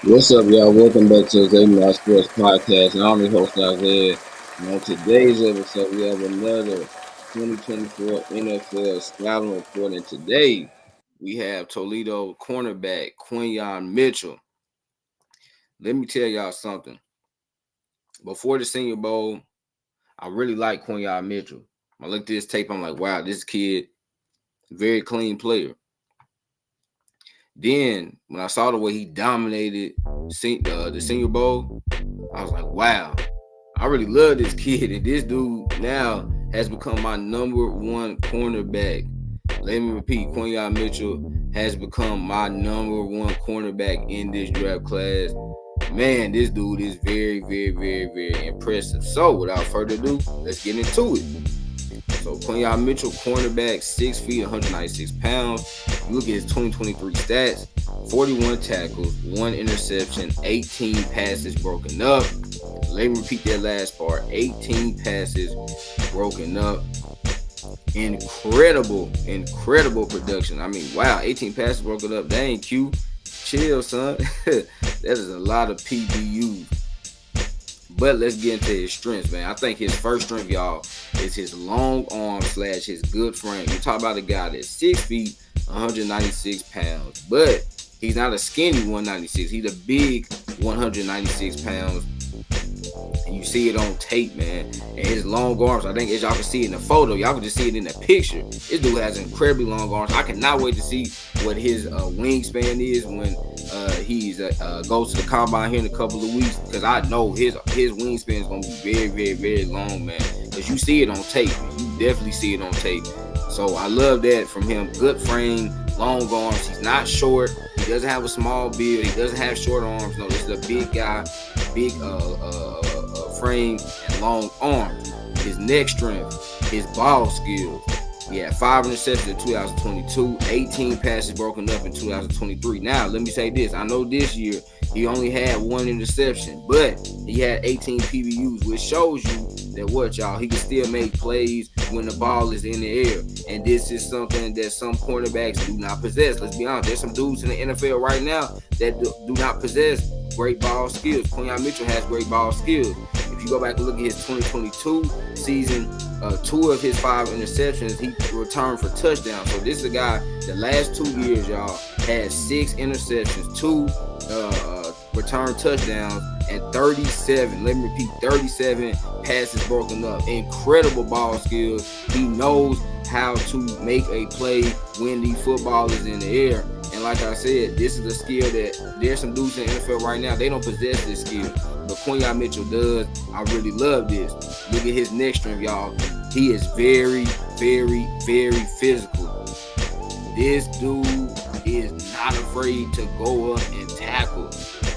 What's up, y'all? Welcome back to the Xavier Sports Podcast. And I'm your host, Isaiah. And on today's episode, we have another 2024 NFL scouting report. And today, we have Toledo cornerback Quinyon Mitchell. Let me tell y'all something. Before the Senior Bowl, I really like Quinyon Mitchell. I looked at this tape, I'm like, wow, this kid, very clean player. Then, when I saw the way he dominated the Senior Bowl, I was like, wow, I really love this kid. And this dude now has become my number one cornerback. Let me repeat, Quinyon Mitchell has become my number one cornerback in this draft class. Man, this dude is very, very, very, very impressive. So, without further ado, let's get into it. So, Quinyon Mitchell, cornerback, 6 feet, 196 pounds. You look at his 2023 stats, 41 tackles, 1 interception, 18 passes broken up. Let me repeat that last part, 18 passes broken up. Incredible production. I mean, wow, 18 passes broken up. That ain't cute. Chill, son. That is a lot of PBUs. But let's get into his strengths, man. I think his first strength, y'all, is his long arm / his good frame. You talk about a guy that's 6 feet, 196 pounds. But he's not a skinny 196. He's a big 196 pounds. And you see it on tape, man. And his long arms, I think as y'all can see in the photo, y'all can just see it in the picture. This dude has incredibly long arms. I cannot wait to see what his wingspan is when he's goes to the combine here in a couple of weeks, because I know his wingspan is going to be very, very, very long, man. Because you see it on tape. You definitely see it on tape. So I love that from him. Good frame, long arms. He's not short. He doesn't have a small build. He doesn't have short arms. No, this is a big guy, big frame and long arms. His neck strength, his ball skills. He had 5 interceptions in 2022, 18 passes broken up in 2023. Now, let me say this. I know this year he only had 1 interception, but he had 18 PBUs, which shows you that what, y'all, he can still make plays when the ball is in the air. And this is something that some cornerbacks do not possess. Let's be honest. There's some dudes in the NFL right now that do not possess great ball skills. Quinyon Mitchell has great ball skills. If you go back and look at his 2022 season, 2 of his 5 interceptions, he returned for touchdowns. So this is a guy, the last 2 years, y'all, had 6 interceptions, 2 return touchdowns, and 37, let me repeat, 37 passes broken up. Incredible ball skills. He knows how to make a play when the football is in the air. And like I said, this is a skill that there's some dudes in the NFL right now, they don't possess this skill. But Quinyon Mitchell does. I really love this. Look at his neck strength, y'all. He is very, very, very physical. This dude is not afraid to go up and tackle.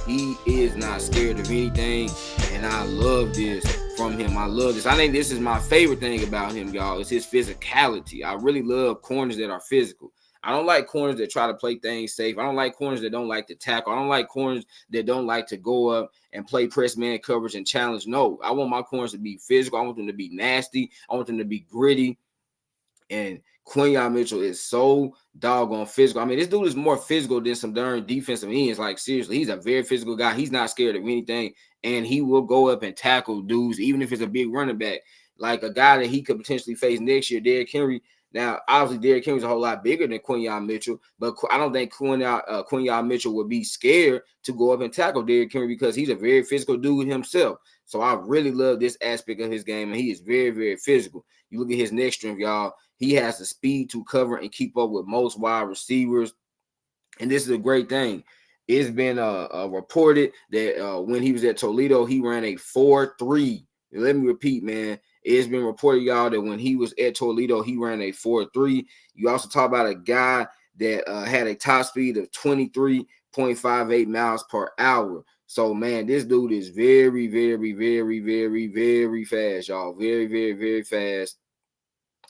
He is not scared of anything, and I love this from him. I love this. I think this is my favorite thing about him, y'all. It's his physicality. I really love corners that are physical. I don't like corners that try to play things safe. I don't like corners that don't like to tackle. I don't like corners that don't like to go up and play press man coverage and challenge. No, I want my corners to be physical. I want them to be nasty. I want them to be gritty. And Quinyon Mitchell is so doggone physical. I mean, this dude is more physical than some darn defensive ends. Like, seriously, he's a very physical guy. He's not scared of anything. And he will go up and tackle dudes, even if it's a big running back. Like a guy that he could potentially face next year, Derrick Henry. Now, obviously, Derrick Henry's a whole lot bigger than Quinyon Mitchell, but I don't think Quinyon Mitchell would be scared to go up and tackle Derrick Henry because he's a very physical dude himself. So I really love this aspect of his game, and he is very, very physical. You look at his neck strength, y'all. He has the speed to cover and keep up with most wide receivers, and this is a great thing. It's been reported that when he was at Toledo, he ran a 4.3. Let me repeat, man. It's been reported, y'all, that when he was at Toledo, he ran a 4.3. You also talk about a guy that had a top speed of 23.58 miles per hour. So, man, this dude is very, very, very, very, very fast, y'all. Very, very, very fast.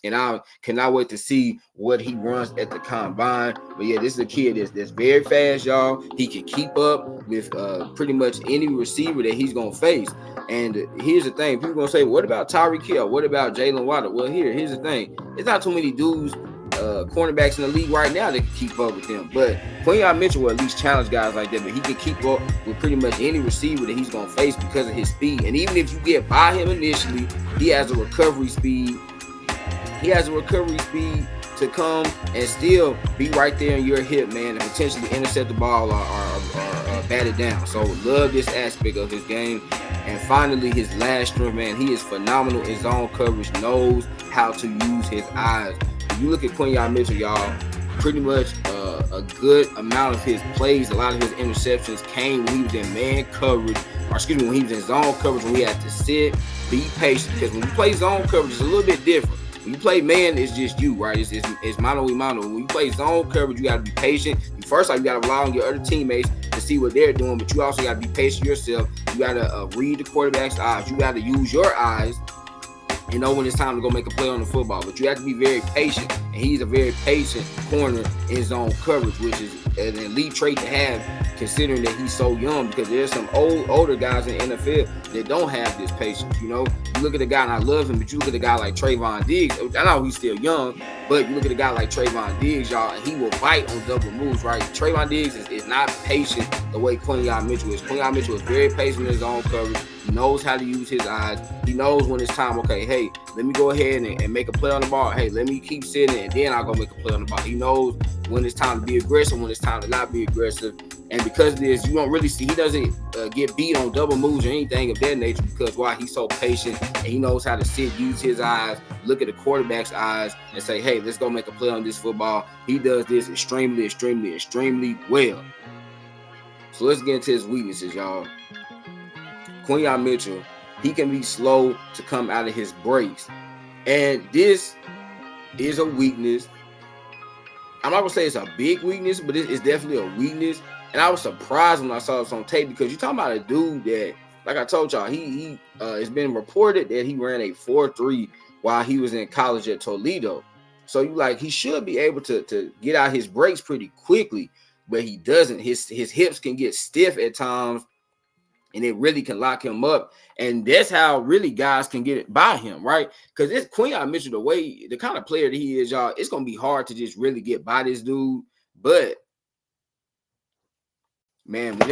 And I cannot wait to see what he runs at the combine. But yeah, this is a kid that's very fast, y'all. He can keep up with pretty much any receiver that he's gonna face. And here's the thing: people gonna say, "What about Tyreek Hill? What about Jalen Waddle?" Well, here's the thing: it's not too many dudes cornerbacks in the league right now that can keep up with him. But Quinyon Mitchell will at least challenge guys like that. But he can keep up with pretty much any receiver that he's going to face because of his speed. And even if you get by him initially, he has a recovery speed. He has a recovery speed to come and still be right there in your hip, man, and potentially intercept the ball or bat it down. So love this aspect of his game. And finally, his last strength, man, he is phenomenal in zone coverage, knows how to use his eyes. If you look at Quinyon Mitchell, y'all, pretty much a good amount of his plays, a lot of his interceptions came when he was in man coverage, or excuse me, when he was in zone coverage, when he had to sit, be patient. Because when you play zone coverage, it's a little bit different. When you play man, it's just you, right? It's mano y mano. When you play zone coverage, you got to be patient. First off, you got to rely on your other teammates to see what they're doing, but you also got to be patient yourself. You got to read the quarterback's eyes. You got to use your eyes and know when it's time to go make a play on the football. But you have to be very patient, and he's a very patient corner in zone coverage, which is an elite trait to have considering that he's so young, because there's some older guys in the NFL that don't have this patience. You know, you look at a guy, and I love him, but you look at a guy like Trayvon Diggs. I know he's still young, but you look at a guy like Trayvon Diggs, y'all, and he will bite on double moves, right? Trayvon Diggs is not patient the way Quinyon Mitchell is. Quinyon Mitchell is very patient in his own coverage. He knows how to use his eyes. He knows when it's time, okay, hey, let me go ahead and make a play on the ball. Hey, let me keep sitting, and then I'll go make a play on the ball. He knows when it's time to be aggressive, when it's time to not be aggressive. And because of this, you don't really see, he doesn't get beat on double moves or anything of that nature, because why? He's so patient, and he knows how to sit, use his eyes, look at the quarterback's eyes, and say, hey, let's go make a play on this football. He does this extremely, extremely, extremely well. So let's get into his weaknesses, y'all. Quinyon Mitchell, he can be slow to come out of his breaks. And this is a weakness. I'm not going to say it's a big weakness, but it's definitely a weakness. And I was surprised when I saw this on tape, because you're talking about a dude that, like I told y'all, he it's been reported that he ran a 4.3 while he was in college at Toledo. So you like, he should be able to get out his breaks pretty quickly, but he doesn't. His hips can get stiff at times, and it really can lock him up. And that's how really guys can get it by him, right? Because it's Quinyon Mitchell, the kind of player that he is, y'all, it's going to be hard to just really get by this dude. But man, when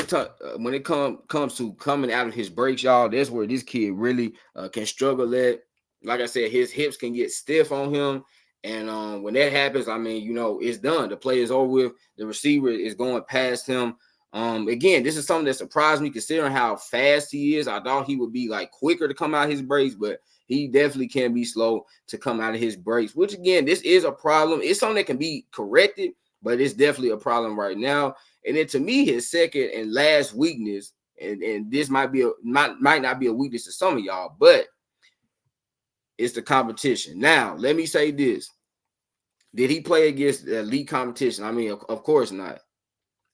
it comes to coming out of his breaks, y'all, that's where this kid really can struggle at. Like I said, his hips can get stiff on him. And when that happens, I mean, you know, it's done. The play is over with. The receiver is going past him. Again, this is something that surprised me considering how fast he is. I thought he would be like quicker to come out of his breaks, but he definitely can be slow to come out of his breaks, which again, this is a problem. It's something that can be corrected, but it's definitely a problem right now. And then to me, his second and last weakness, and this might not be a weakness to some of y'all, but it's the competition. Now, let me say this. Did he play against elite competition? I mean, of course not.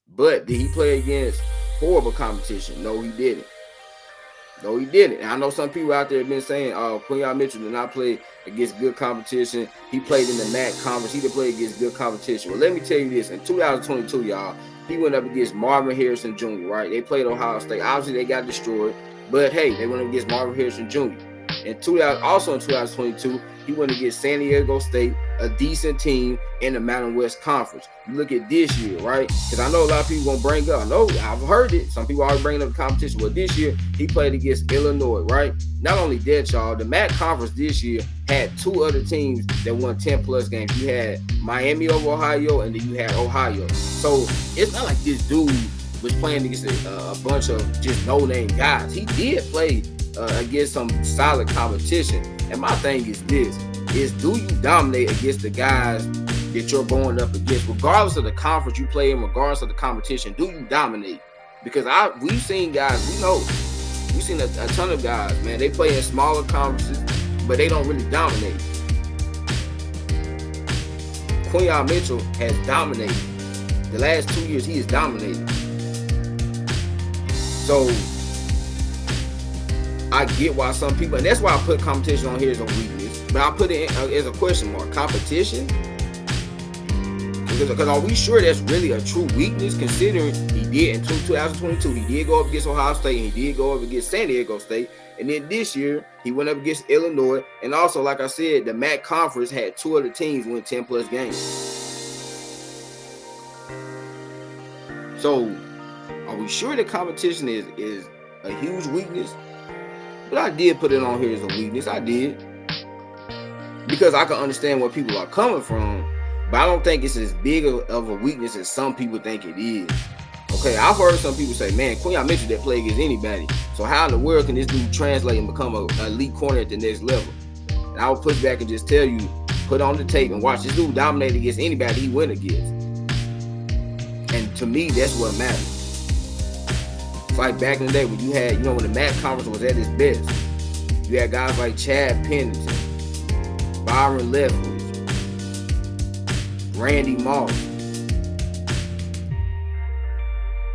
But did he play against horrible competition? No, he didn't. No, he didn't. And I know some people out there have been saying, oh, Quinyon Mitchell did not play against good competition. He played in the MAC conference. He didn't play against good competition. Well, let me tell you this. In 2022, y'all, he went up against Marvin Harrison Jr., right? They played Ohio State. Obviously, they got destroyed. But, hey, they went up against Marvin Harrison Jr. Also in 2022, he went against San Diego State, a decent team in the Mountain West Conference. You look at this year, right? Because I know a lot of people going to bring up. I know, I've heard it. Some people already bringing up the competition. Well, this year, he played against Illinois, right? Not only that, y'all, the MAC Conference this year had two other teams that won 10-plus games. You had Miami of Ohio, and then you had Ohio. So it's not like this dude was playing against a bunch of just no-name guys. He did play against some solid competition. And my thing is this, is do you dominate against the guys that you're going up against, regardless of the conference you play in, regardless of the competition? Do you dominate? Because we've seen guys, we've seen a ton of guys, man, they play in smaller conferences, but they don't really dominate. Quinyon Mitchell has dominated. The last 2 years, he has dominated. So I get why some people, and that's why I put competition on here as a weakness, but I put it as a question mark. Competition? Because are we sure that's really a true weakness, considering he did in 2022, he did go up against Ohio State, and he did go up against San Diego State, and then this year he went up against Illinois, and also, like I said, the MAC conference had 2 other teams win 10 plus games. So are we sure the competition is a huge weakness? But I did put it on here as a weakness. I did, because I can understand where people are coming from, but I don't think it's as big of a weakness as some people think it is. Okay, I've heard some people say, man, Quinyon Mitchell that play against anybody. So how in the world can this dude translate and become an elite corner at the next level? And I would push back and just tell you, put on the tape and watch this dude dominate against anybody he went against. And to me, that's what matters. It's like back in the day when you had, when the MAC conference was at its best, you had guys like Chad Pennington, Byron Leftwich, Randy Moss.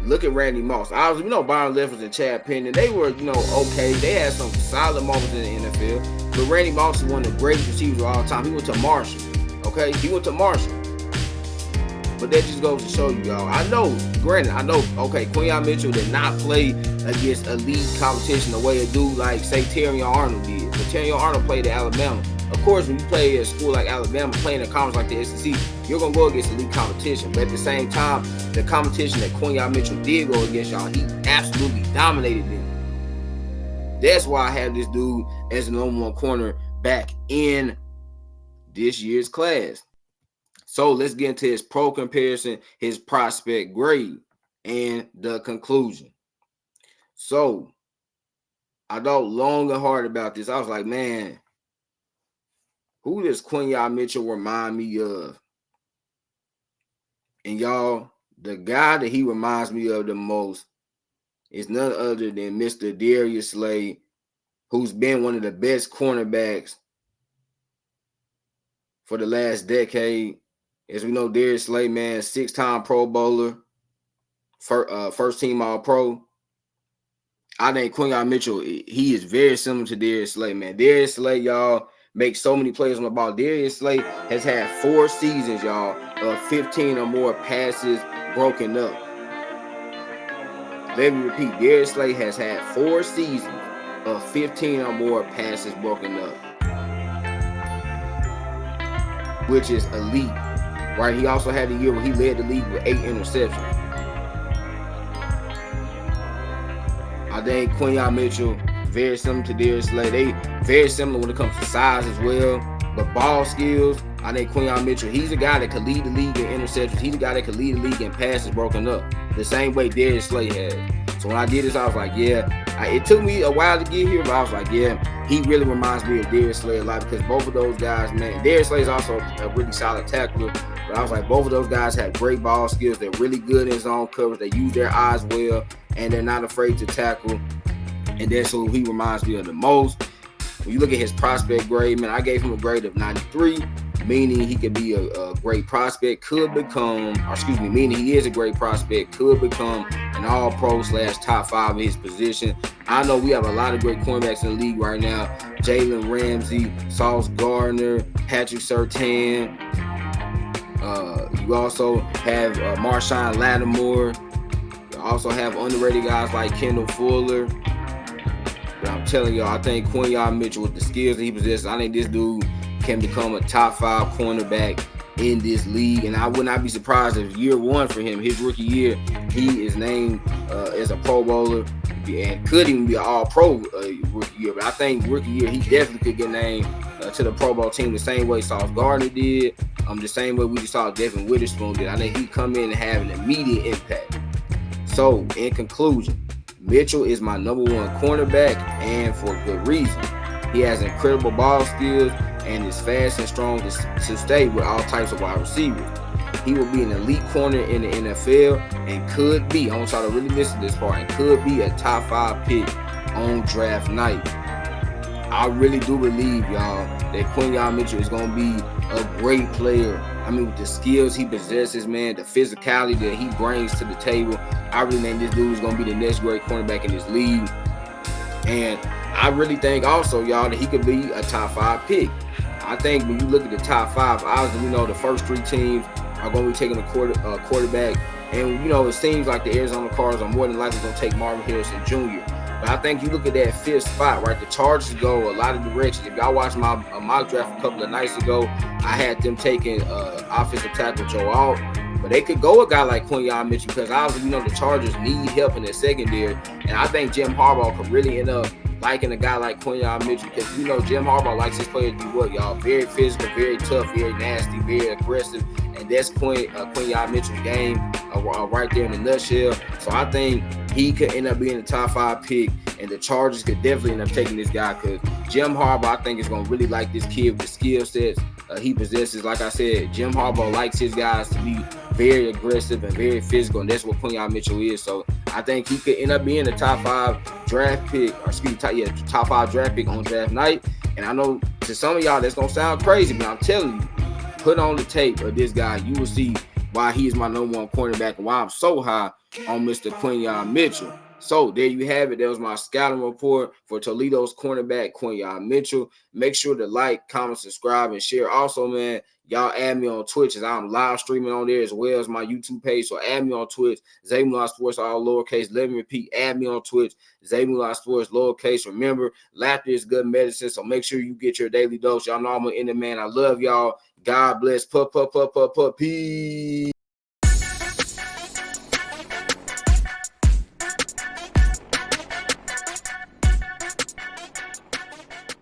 Look at Randy Moss. Byron Leftwich and Chad Pennington, they were, okay. They had some solid moments in the NFL. But Randy Moss is one of the greatest receivers of all time. He went to Marshall. Okay? He went to Marshall. But that just goes to show you, y'all. Okay, Quinyon Mitchell did not play against elite competition the way a dude like, say, Terrion Arnold did. But Terrion Arnold played at Alabama. Of course, when you play at a school like Alabama, playing in a conference like the SEC, you're going to go against elite competition. But at the same time, the competition that Quinyon Mitchell did go against, y'all, he absolutely dominated them. That's why I have this dude as the number 1 corner back in this year's class. So let's get into his pro comparison, his prospect grade, and the conclusion. So I thought long and hard about this. I was like, man, who does Quinyon Mitchell remind me of? And y'all, the guy that he reminds me of the most is none other than Mr. Darius Slay, who's been one of the best cornerbacks for the last decade. As we know, Darius Slay, man, 6-time Pro Bowler, first team All-Pro. I think Quinyon Mitchell, he is very similar to Darius Slay, man. Darius Slay, y'all, makes so many plays on the ball. Darius Slay has had 4 seasons, y'all, of 15 or more passes broken up. Let me repeat, Darius Slay has had 4 seasons of 15 or more passes broken up, which is elite. Right, he also had a year where he led the league with 8 interceptions. I think Quinyon Mitchell, very similar to Darius Slay. They very similar when it comes to size as well. But ball skills, I think Quinyon Mitchell, he's a guy that could lead the league in interceptions. He's a guy that could lead the league in passes broken up, the same way Darius Slay has. So when I did this, I was like, yeah. It took me a while to get here, but I was like, yeah, he really reminds me of Darius Slay a lot, because both of those guys, man, Darius Slay is also a really solid tackler. But I was like, both of those guys have great ball skills. They're really good in zone coverage. They use their eyes well, and they're not afraid to tackle. And that's who he reminds me of the most. When you look at his prospect grade, man, I gave him a grade of 93, meaning he could be a great prospect, meaning he is a great prospect, could become an all-pro / top 5 in his position. I know we have a lot of great cornerbacks in the league right now. Jalen Ramsey, Sauce Gardner, Patrick Surtain. You also have Marshawn Lattimore. You also have underrated guys like Kendall Fuller. But I'm telling y'all, I think Quinyon Mitchell, with the skills that he possesses, I think this dude can become a top 5 cornerback in this league. And I would not be surprised if year 1 for him, his rookie year, he is named as a Pro Bowler and could even be an All-Pro rookie year. But I think rookie year, he definitely could get named to the Pro Bowl team the same way Sauce Gardner did, the same way we just saw Devin Witherspoon did. I think he come in and have an immediate impact. So, in conclusion, Mitchell is my number 1 cornerback, and for good reason. He has incredible ball skills and is fast and strong to stay with all types of wide receivers. He will be an elite corner in the NFL and could be, I want y'all to really listen to this part, and could be a top 5 pick on draft night. I really do believe, y'all, that Quinyon Mitchell is going to be a great player. I mean, with the skills he possesses, man, the physicality that he brings to the table, I really think this dude is going to be the next great cornerback in this league. And I really think also, y'all, that he could be a top 5 pick. I think when you look at the top 5, obviously we know the first 3 teams are going to be taking a quarterback. And, it seems like the Arizona Cardinals are more than likely going to take Marvin Harrison Jr. But I think you look at that fifth spot, right? The Chargers go a lot of directions. If y'all watched my mock draft a couple of nights ago, I had them taking offensive tackle Joe Alt. But they could go a guy like Quinyon Mitchell because obviously, the Chargers need help in their secondary. And I think Jim Harbaugh could really end up liking a guy like Quinyon Mitchell because, Jim Harbaugh likes his players to be what, y'all? Very physical, very tough, very nasty, very aggressive. And that's Quinyon Mitchell's game right there in a nutshell. So I think he could end up being the top 5 pick, and the Chargers could definitely end up taking this guy because Jim Harbaugh, I think, is going to really like this kid with the skill sets he possesses. Like I said, Jim Harbaugh likes his guys to be very aggressive and very physical, and that's what Quinyon Mitchell is. So I think he could end up being the top 5 draft pick, top 5 draft pick on draft night. And I know to some of y'all that's going to sound crazy, but I'm telling you, put on the tape of this guy. You will see why he is my number 1 cornerback and why I'm so high on Mr. Quinyon Mitchell. So there you have it. That was my scouting report for Toledo's cornerback, Quinyon Mitchell. Make sure to like, comment, subscribe, and share. Also, man, y'all add me on Twitch as I'm live streaming on there as well as my YouTube page. So add me on Twitch, Zamulan Sports, all lowercase. Let me repeat, add me on Twitch, Zamulan Sports, lowercase. Remember, laughter is good medicine, so make sure you get your daily dose. Y'all know I'm an end man. I love y'all. God bless. Peace.